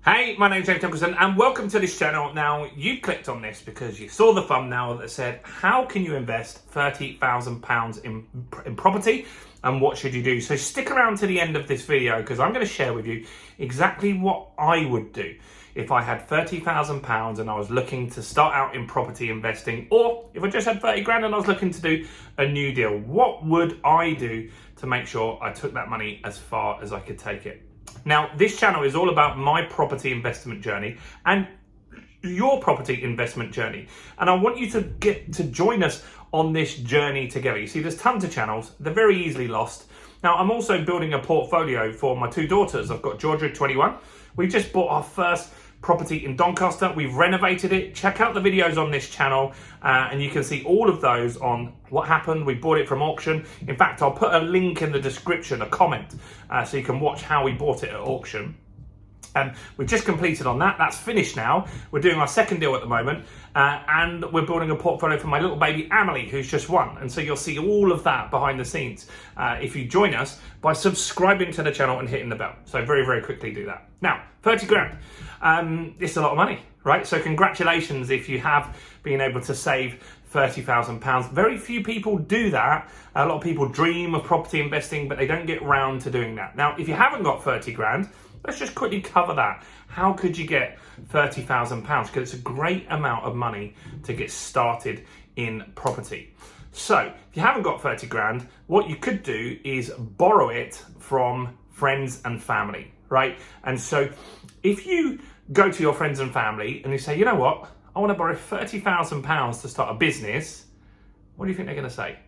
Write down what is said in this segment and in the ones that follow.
Hey, my name's Nicholson and welcome to this channel. Now, you clicked on this because you saw the thumbnail that said, how can you invest £30,000 in property and what should you do? So stick around to the end of this video because I'm going to share with you exactly what I would do if I had £30,000 and I was looking to start out in property investing, or if I just had 30 grand and I was looking to do a new deal. What would I do to make sure I took that money as far as I could take it? Now, this channel is all about my property investment journey and your property investment journey. And I want you to get to join us on this journey together. You see, there's tons of channels. They're very easily lost. Now, I'm also building a portfolio for my two daughters. I've got Georgia, 21. We just bought our first property in Doncaster. We've renovated it. Check out the videos on this channel and you can see all of those on what happened. We bought it from auction. In fact, I'll put a link in the description, a comment, so you can watch how we bought it at auction. We've just completed on that. That's finished now. We're doing our second deal at the moment and we're building a portfolio for my little baby Amelie, who's just one. And so you'll see all of that behind the scenes if you join us by subscribing to the channel and hitting the bell. So very, very quickly do that. Now, 30 grand. It's a lot of money, right? So congratulations if you have been able to save £30,000. Very few people do that. A lot of people dream of property investing, but they don't get round to doing that. Now, if you haven't got 30 grand, let's just quickly cover that. How could you get £30,000? Because it's a great amount of money to get started in property. So if you haven't got 30 grand, what you could do is borrow it from friends and family, right? And so if you go to your friends and family and you say, you know what, I want to borrow £30,000 to start a business, what do you think they're going to say?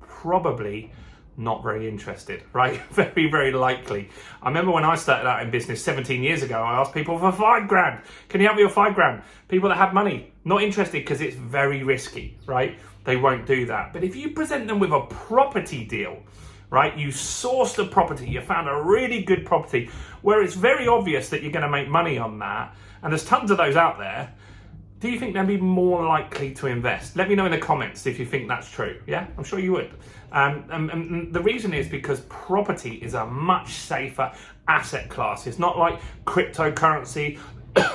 Probably not very interested, right? Very, very likely. I remember when I started out in business 17 years ago, I asked people for 5 grand. Can you help me with 5 grand? People that have money, not interested because it's very risky, right? They won't do that. But if you present them with a property deal, right? You sourced a property, you found a really good property where it's very obvious that you're going to make money on that, and there's tons of those out there. Do you think they'd be more likely to invest? Let me know in the comments if you think that's true. Yeah, I'm sure you would. And the reason is because property is a much safer asset class. It's not like cryptocurrency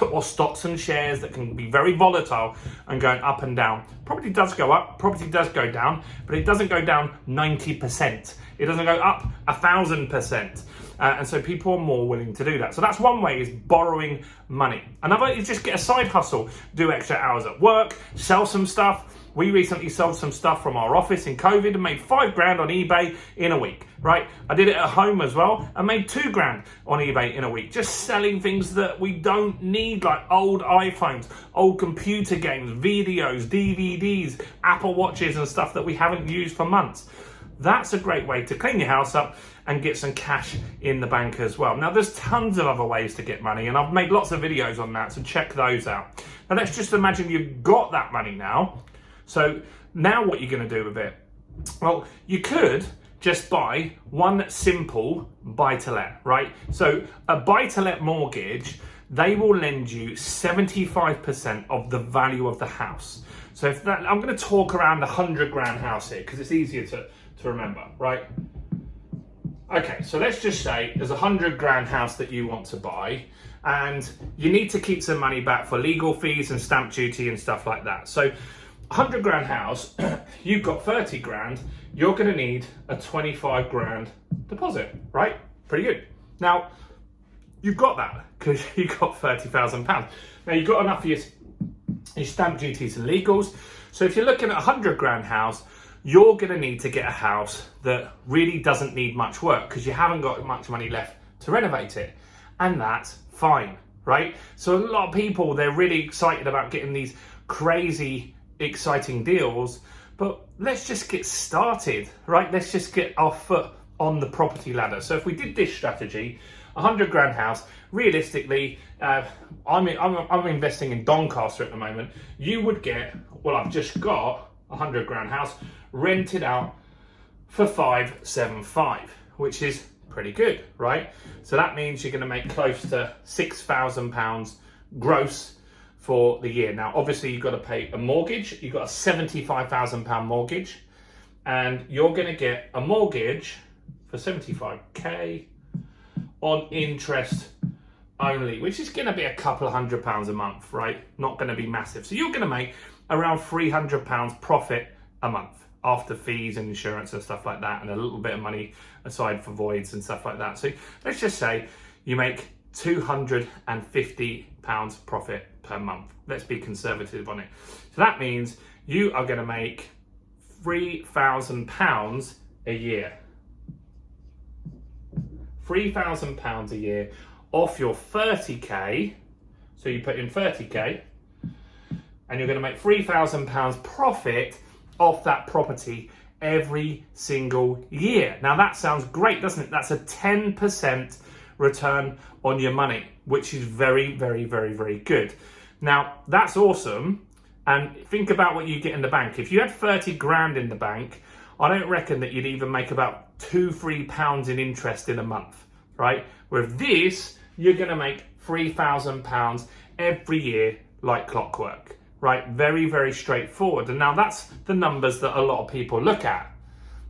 or stocks and shares that can be very volatile and going up and down. Property does go up, property does go down, but it doesn't go down 90%. It doesn't go up 1,000%. And so people are more willing to do that. So that's one way, is borrowing money. Another is just get a side hustle, do extra hours at work, sell some stuff. We recently sold some stuff from our office in COVID and made 5 grand on eBay in a week, right? I did it at home as well and made 2 grand on eBay in a week, just selling things that we don't need, like old iPhones, old computer games, videos, DVDs, Apple Watches and stuff that we haven't used for months. That's a great way to clean your house up and get some cash in the bank as well. Now, there's tons of other ways to get money, and I've made lots of videos on that, so check those out. Now, let's just imagine you've got that money now. So now what you're going to do with it? Well, you could just buy one simple buy-to-let, right? So a buy-to-let mortgage, they will lend you 75% of the value of the house. So if that, I'm going to talk around the 100 grand house here because it's easier to remember, right? Okay, so let's just say there's a 100 grand house that you want to buy and you need to keep some money back for legal fees and stamp duty and stuff like that. So 100 grand house, you've got 30 grand, you're going to need a 25 grand deposit, right? Pretty good. Now, you've got that because you've got £30,000. Now, you've got enough for your stamp duties and legals. So if you're looking at a 100 grand house, you're going to need to get a house that really doesn't need much work because you haven't got much money left to renovate it. And that's fine, right? So a lot of people, they're really excited about getting these crazy, exciting deals, but let's just get started, right? Let's just get our foot on the property ladder. So if we did this strategy, a 100 grand house, realistically, I'm investing in Doncaster at the moment. You would get, well, I've just got a 100 grand house rented out for 575, which is pretty good, right? So that means you're going to make close to £6,000 gross for the year. Now, obviously, you've got to pay a mortgage. You've got a £75,000 mortgage, and you're going to get a mortgage for 75k on interest only, which is going to be a couple of £100 a month, right? Not going to be massive. So you're going to make around £300 profit a month after fees and insurance and stuff like that, and a little bit of money aside for voids and stuff like that. So let's just say you make £250 profit per month. Let's be conservative on it. So that means you are going to make £3,000 a year. £3,000 a year off your 30k. So you put in 30k and you're going to make £3,000 profit off that property every single year. Now that sounds great, doesn't it? That's a 10% return on your money, which is very, very, very, very good. Now that's awesome. And think about what you get in the bank. If you had 30 grand in the bank, I don't reckon that you'd even make about £2-3 in interest in a month, right? With this, you're going to make £3,000 every year like clockwork, right? Very, very straightforward. And now that's the numbers that a lot of people look at.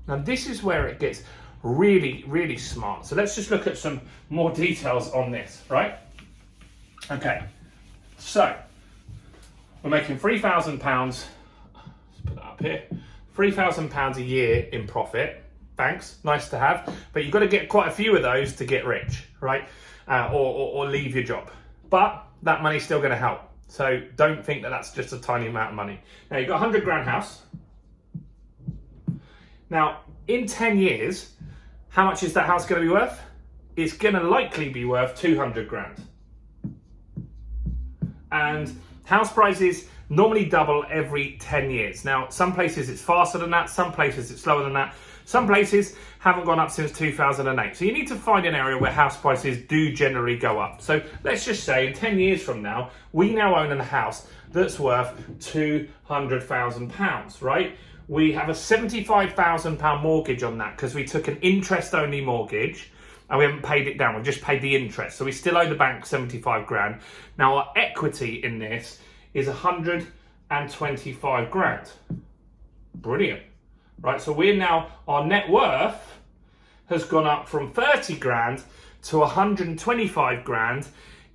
Now this is where it gets really, really smart. So let's just look at some more details on this, right? Okay, so we're making £3,000, let's put that up here, £3,000 a year in profit. Thanks, nice to have, but you've got to get quite a few of those to get rich, right? Or leave your job. But that money's still going to help. So don't think that that's just a tiny amount of money. Now you've got a 100 grand house. Now in 10 years, how much is that house going to be worth? It's going to likely be worth 200 grand. And house prices normally double every 10 years. Now, some places it's faster than that, some places it's slower than that. Some places haven't gone up since 2008. So you need to find an area where house prices do generally go up. So let's just say in 10 years from now, we now own a house that's worth £200,000, right? We have a £75,000 mortgage on that because we took an interest-only mortgage and we haven't paid it down. We've just paid the interest. So we still owe the bank 75 grand. Now our equity in this is 125 grand. Brilliant. Right, so we're now, our net worth has gone up from 30 grand to 125 grand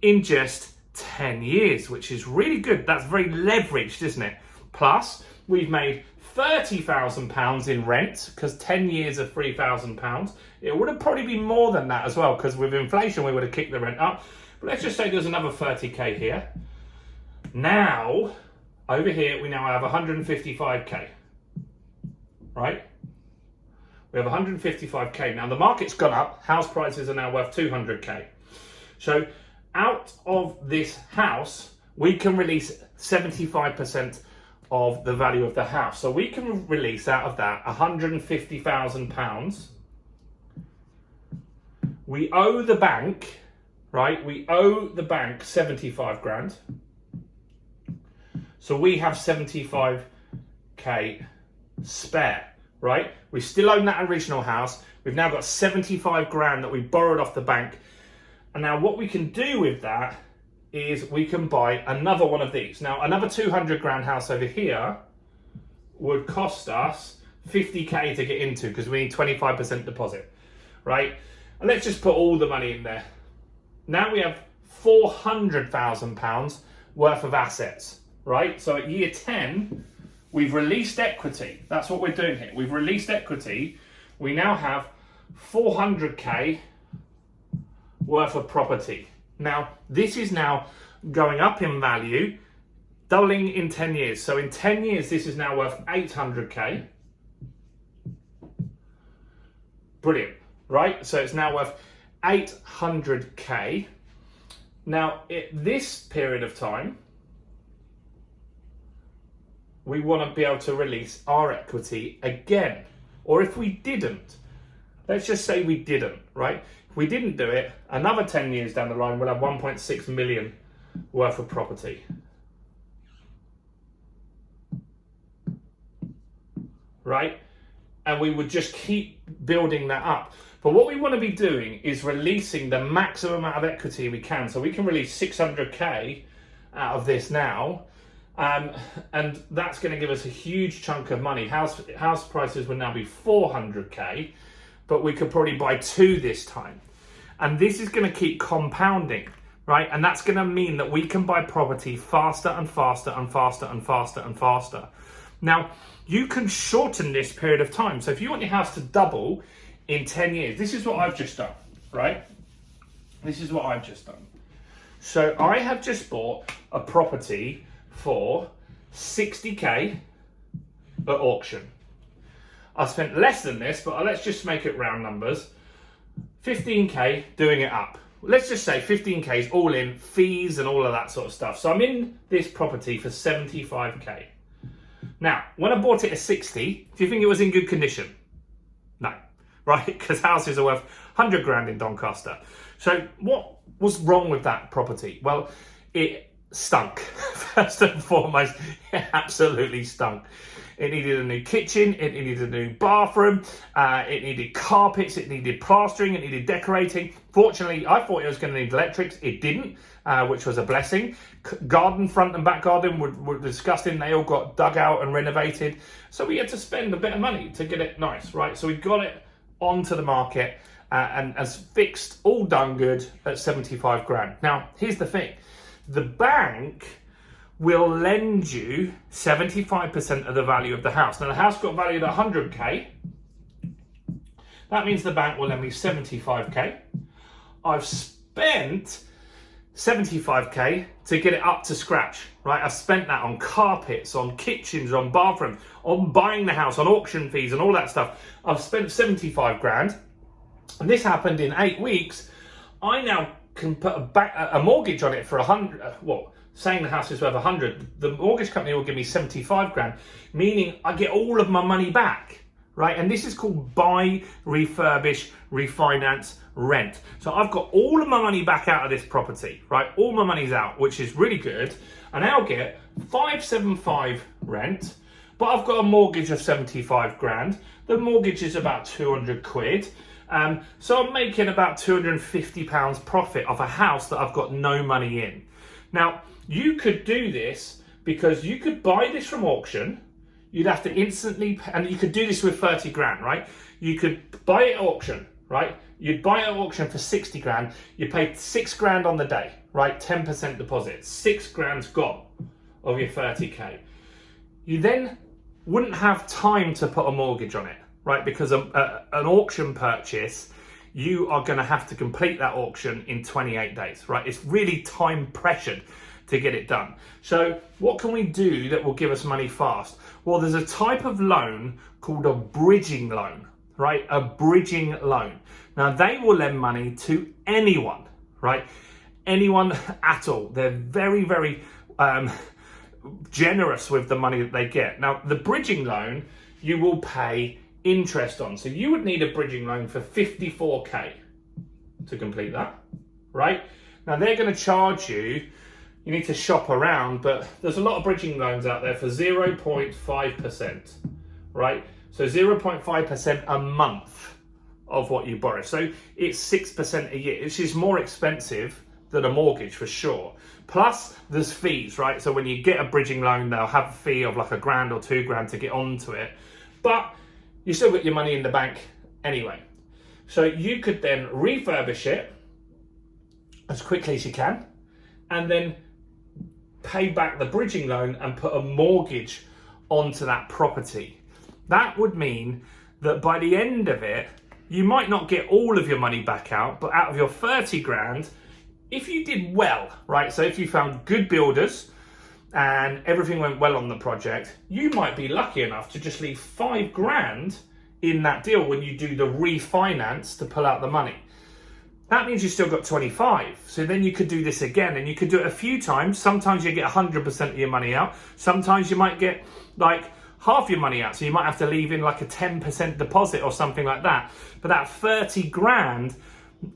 in just 10 years, which is really good. That's very leveraged, isn't it? Plus, we've made £30,000 in rent, because 10 years of £3,000. It would have probably been more than that as well, because with inflation, we would have kicked the rent up. But let's just say there's another 30k here. Now, over here, we now have 155k. Right? We have 155k. Now the market's gone up. House prices are now worth 200k. So out of this house, we can release 75% of the value of the house. So we can release out of that £150,000. We owe the bank, right? We owe the bank 75 grand. So we have 75k spare, right? We still own that original house. We've now got 75 grand that we borrowed off the bank. And now what we can do with that is we can buy another one of these. Now another 200 grand house over here would cost us 50k to get into because we need 25% deposit, right? And let's just put all the money in there. Now we have £400,000 worth of assets, right? So at year 10, we've released equity. That's what we're doing here. We've released equity. We now have 400k worth of property. Now, this is now going up in value, doubling in 10 years. So in 10 years, this is now worth 800k. Brilliant, right? So it's now worth 800k. Now, at this period of time, we want to be able to release our equity again. Or if we didn't, let's just say we didn't, right? If we didn't do it, another 10 years down the line, we'll have 1.6 million worth of property. Right? And we would just keep building that up. But what we want to be doing is releasing the maximum amount of equity we can. So we can release 600k out of this now. And that's going to give us a huge chunk of money. House prices would now be 400k, but we could probably buy 2 this time. And this is going to keep compounding, right? And that's going to mean that we can buy property faster and faster and faster and faster and faster. Now, you can shorten this period of time. So if you want your house to double in 10 years, this is what I've just done, right? This is what I've just done. So I have just bought a property for 60k at auction. I spent less than this, but let's just make it round numbers. 15k doing it up. Let's just say 15k is all in, fees and all of that sort of stuff. So I'm in this property for 75k. Now, when I bought it at 60, do you think it was in good condition? No, right? Because houses are worth 100 grand in Doncaster. So what was wrong with that property? Well, it stunk. First and foremost, it absolutely stunk. It needed a new kitchen, it needed a new bathroom, it needed carpets, it needed plastering, it needed decorating. Fortunately, I thought it was going to need electrics. It didn't, which was a blessing. Garden, front and back garden were disgusting. They all got dug out and renovated. So we had to spend a bit of money to get it nice, right? So we got it onto the market and as fixed, all done good at 75 grand. Now, here's the thing. The bank will lend you 75% of the value of the house. Now, the house got valued at 100k. That means the bank will lend me 75k. I've spent 75k to get it up to scratch, right? I've spent that on carpets, on kitchens, on bathrooms, on buying the house, on auction fees and all that stuff. I've spent 75 grand. And this happened in 8 weeks. I now can put a mortgage on it for 100, saying the house is worth 100, the mortgage company will give me 75 grand, meaning I get all of my money back, right? And this is called buy, refurbish, refinance, rent. So I've got all of my money back out of this property, right? All my money's out, which is really good. And I'll get 575 rent, but I've got a mortgage of 75 grand. The mortgage is about 200 quid. So I'm making about £250 profit off a house that I've got no money in. Now, you could do this because you could buy this from auction. You'd have to instantly, and you could do this with 30 grand, right? You could buy it at auction, right? You'd buy it at auction for 60 grand. You paid 6 grand on the day, right? 10% deposit. 6 grand's gone of your 30k. You then wouldn't have time to put a mortgage on it, right? Because an auction purchase, you are going to have to complete that auction in 28 days, right? It's really time pressured to get it done. So what can we do that will give us money fast? Well, there's a type of loan called a bridging loan, right? A bridging loan. Now, they will lend money to anyone, right? Anyone at all. They're very, very generous with the money that they get. Now, the bridging loan, you will pay interest on. So you would need a bridging loan for 54k to complete that, right? Now they're going to charge you, you need to shop around, but there's a lot of bridging loans out there for 0.5%, right? So 0.5% a month of what you borrow. So it's 6% a year, which is more expensive than a mortgage for sure. Plus there's fees, right? So when you get a bridging loan, they'll have a fee of like £1,000 or £2,000 to get onto it. But you still got your money in the bank anyway. So you could then refurbish it as quickly as you can and then pay back the bridging loan and put a mortgage onto that property. That would mean that by the end of it, you might not get all of your money back out, but out of your 30 grand, if you did well, right? So if you found good builders and everything went well on the project, you might be lucky enough to just leave 5 grand in that deal when you do the refinance to pull out the money. That means you still got 25. So then you could do this again and you could do it a few times. Sometimes you get 100% of your money out. Sometimes you might get like half your money out. So you might have to leave in like a 10% deposit or something like that. But that 30 grand,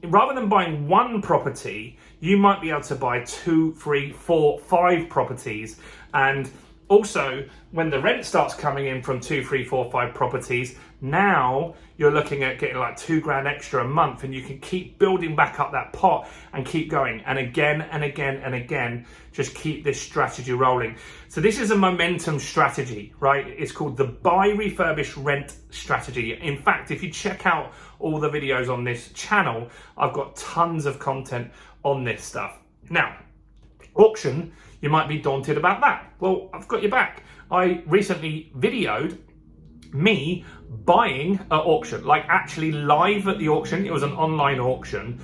rather than buying one property, you might be able to buy 2, 3, 4, 5 properties. And also, when the rent starts coming in from 2, 3, 4, 5 properties, now you're looking at getting like 2 grand extra a month, and you can keep building back up that pot and keep going. And again and again and again, just keep this strategy rolling. So this is a momentum strategy, right? It's called the buy, refurbish, rent strategy. In fact, if you check out all the videos on this channel, I've got tons of content on this stuff. Now, auction, you might be daunted about that. Well, I've got your back. I recently videoed me buying at auction, like actually live at the auction. It was an online auction.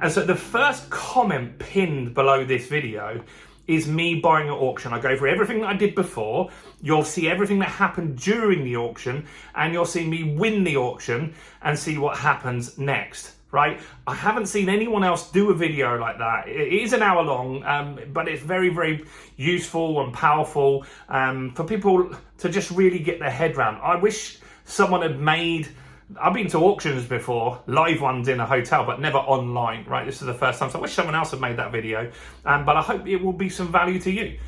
And so the first comment pinned below this video is me buying at auction. I go through everything that I did before. You'll see everything that happened during the auction, and you'll see me win the auction and see what happens next, right? I haven't seen anyone else do a video like that. It is an hour long, but it's very, very useful and powerful for people to just really get their head around. I wish someone had made, I've been to auctions before, live ones in a hotel, but never online, right? This is the first time, so I wish someone else had made that video, but I hope it will be some value to you.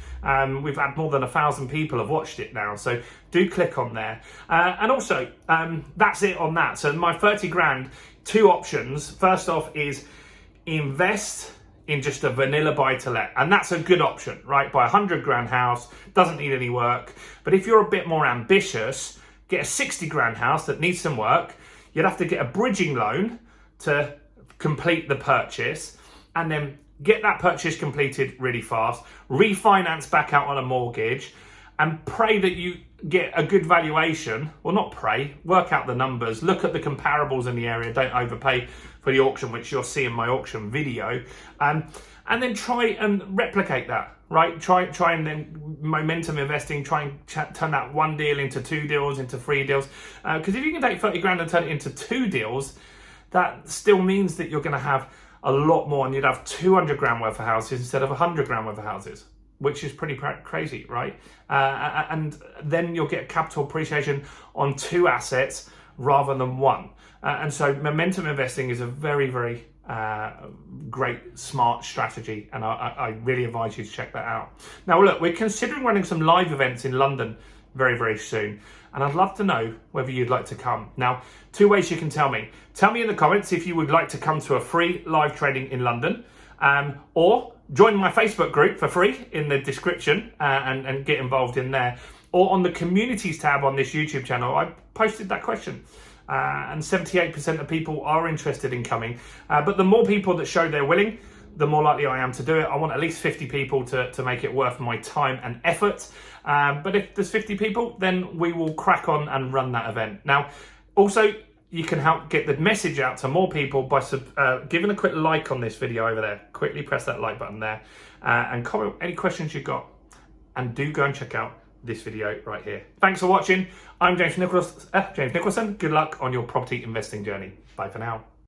We've had more than 1,000 people have watched it now, so do click on there. And also, that's it on that. So my 30 grand, 2 options. First off is invest in just a vanilla buy to let, and that's a good option, right? Buy a 100 grand house, doesn't need any work. But if you're a bit more ambitious, get a 60 grand house that needs some work. You'd have to get a bridging loan to complete the purchase, and then get that purchase completed really fast, refinance back out on a mortgage, and pray that you get a good valuation. Well, not pray, work out the numbers, look at the comparables in the area, don't overpay for the auction, which you'll see in my auction video, and then try and replicate that, right? Try and then momentum investing, try and turn that 1 deal into 2 deals, into 3 deals. Because if you can take 30 grand and turn it into 2 deals, that still means that you're going to have a lot more, and you'd have 200 grand worth of houses instead of 100 grand worth of houses, which is pretty crazy, right? And then you'll get capital appreciation on 2 assets rather than 1. And so momentum investing is a very, very great, smart strategy, and I really advise you to check that out. Now, look, we're considering running some live events in London very, very soon, and I'd love to know whether you'd like to come. Now, 2 ways you can tell me. Tell me in the comments if you would like to come to a free live trading in London, or join my Facebook group for free in the description and get involved in there. Or on the communities tab on this YouTube channel, I posted that question. And 78% of people are interested in coming. But the more people that show they're willing, the more likely I am to do it. I want at least 50 people to make it worth my time and effort. But if there's 50 people, then we will crack on and run that event. Now, also, you can help get the message out to more people by giving a quick like on this video over there. Quickly press that like button there and comment any questions you've got. And do go and check out this video right here. Thanks for watching. I'm James Nicholson. Good luck on your property investing journey. Bye for now.